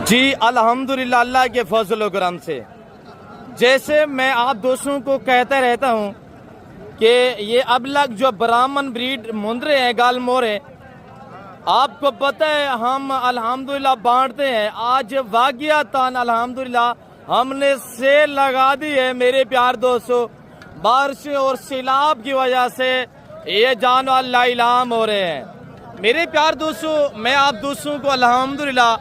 जी अल्हम्दुलिल्लाह, अल्लाह के फजल व करम से। जैसे मैं आप दोस्तों को कहता रहता हूँ कि ये अब लग जो ब्राह्मण ब्रीड मुंद्रे हैं गाल मोरे, आपको पता है हम अल्हम्दुलिल्लाह बांटते हैं। आज वाक़ियातन अल्हम्दुलिल्लाह हमने सेल लगा दी है मेरे प्यार दोस्तों। बारिश और सैलाब की वजह से ये जानवर लाइलाम हो रहे हैं। मेरे प्यार दोस्तों, मैं आप दोस्तों को अल्हम्दुलिल्लाह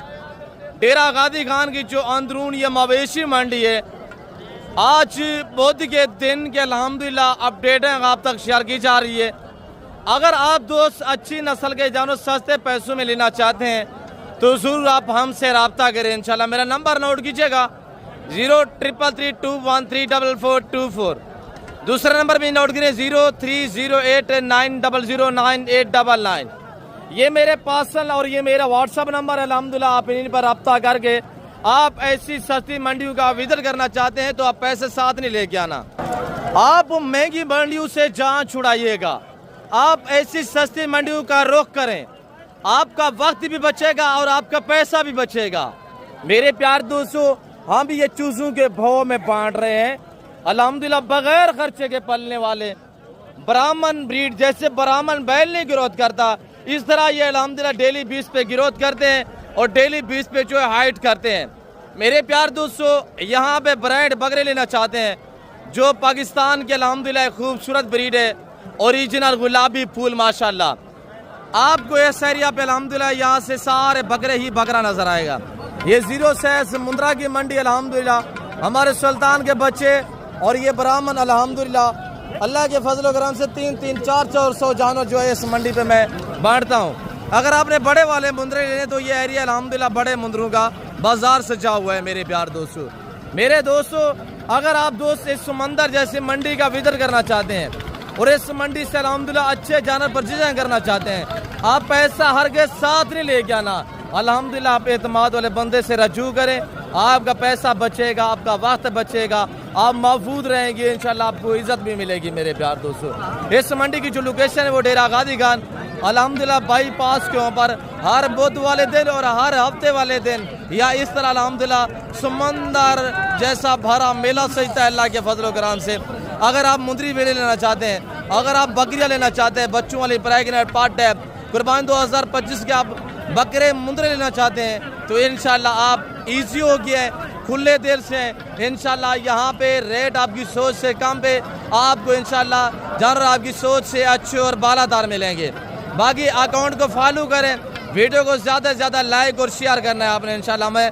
डेरा गादी खान की जो अंदरून ये मवेशी मंडी है, आज बुध के दिन के अल्हम्दुलिल्लाह अपडेटें आप तक शेयर की जा रही है। अगर आप दोस्त अच्छी नस्ल के जानवर सस्ते पैसों में लेना चाहते हैं तो ज़रूर आप हमसे रब्ता करें इंशाल्लाह। मेरा नंबर नोट कीजिएगा 0333213424। दूसरा नंबर भी नोट करें 030890099899। ये मेरे पर्सनल और ये मेरा व्हाट्सअप नंबर है। अल्हम्दुलिल्लाह आप इन पर रब्ता करके आप ऐसी सस्ती मंडियों का विजिट करना चाहते हैं तो आप पैसे साथ नहीं लेके आना। आप महंगी मंडियों से जान छुड़ाइएगा, आप ऐसी सस्ती मंडियों का रुख करें, आपका वक्त भी बचेगा और आपका पैसा भी बचेगा। मेरे प्यार दोस्तों, हम भी ये चूजों के भाव में बांट रहे हैं अल्हम्दुलिल्लाह, बगैर खर्चे के पलने वाले ब्राह्मण ब्रीड। जैसे ब्राह्मण बैल नहीं ग्रोथ करता, इस तरह ये अल्हम्दुलिल्लाह डेली बेस पे ग्रोथ करते हैं और डेली बेस पे जो है हाइट करते हैं। मेरे प्यार दोस्तों, यहाँ पे ब्रांड बकरे लेना चाहते हैं जो पाकिस्तान के अल्हम्दुलिल्लाह खूबसूरत ब्रीड है, ओरिजिनल गुलाबी फूल माशाल्लाह। आपको इस एरिया पे अल्हम्दुलिल्लाह यहाँ से सारे बकरे ही बकरा नजर आएगा। ये जीरो से मुंद्रा की मंडी अल्हम्दुलिल्लाह हमारे सुल्तान के बच्चे और ये ब्राह्मण अल्हम्दुलिल्लाह अल्लाह के फजल करम से 300 400 जानवर जो है इस मंडी पे मैं बांटता हूँ। अगर आपने बड़े वाले मुंद्रे लेने तो ये एरिया अल्हम्दुलिल्लाह बड़े मुंद्रों का बाजार सजा हुआ है। मेरे प्यार दोस्तों, मेरे दोस्तों, अगर आप दोस्त इस समंदर जैसी मंडी का विजिट करना चाहते हैं और इस मंडी से अल्हम्दुलिल्लाह अच्छे जानवर परचेज करना चाहते हैं, आप पैसा हर के साथ नहीं लेके आना। अल्हम्दुलिल्लाह आप एतमाद वाले बंदे से रजू करें, आपका पैसा बचेगा, आपका वक्त बचेगा, आप महफूज रहेंगे, इंशाल्लाह आपको इज्जत भी मिलेगी। मेरे प्यार दोस्तों, इस मंडी की जो लोकेशन है वो डेरा गादी खान अल्हम्दुलिल्लाह बाईपास के ऊपर हर बुध वाले दिन और हर हफ्ते वाले दिन या इस तरह अल्हम्दुलिल्लाह समंदर जैसा भरा मेला सजता है अल्लाह के फजल करम से। अगर आप मुंदरी बेले लेना चाहते हैं, अगर आप बकरियां लेना चाहते हैं, बच्चों वाली प्रेगनेंट पार्ट टैप कुर्बान 2025 के आप बकरे मुंदरे लेना चाहते हैं तो इंशाल्लाह आप इजी हो गया है, खुले दिल से इंशाल्लाह यहाँ पे रेट आपकी सोच से कम पे आपको इंशाल्लाह जानवर आपकी सोच से अच्छे और बालादार मिलेंगे। बाकी अकाउंट को फॉलो करें, वीडियो को ज़्यादा से ज़्यादा लाइक और शेयर करना है आपने इंशाल्लाह। मैं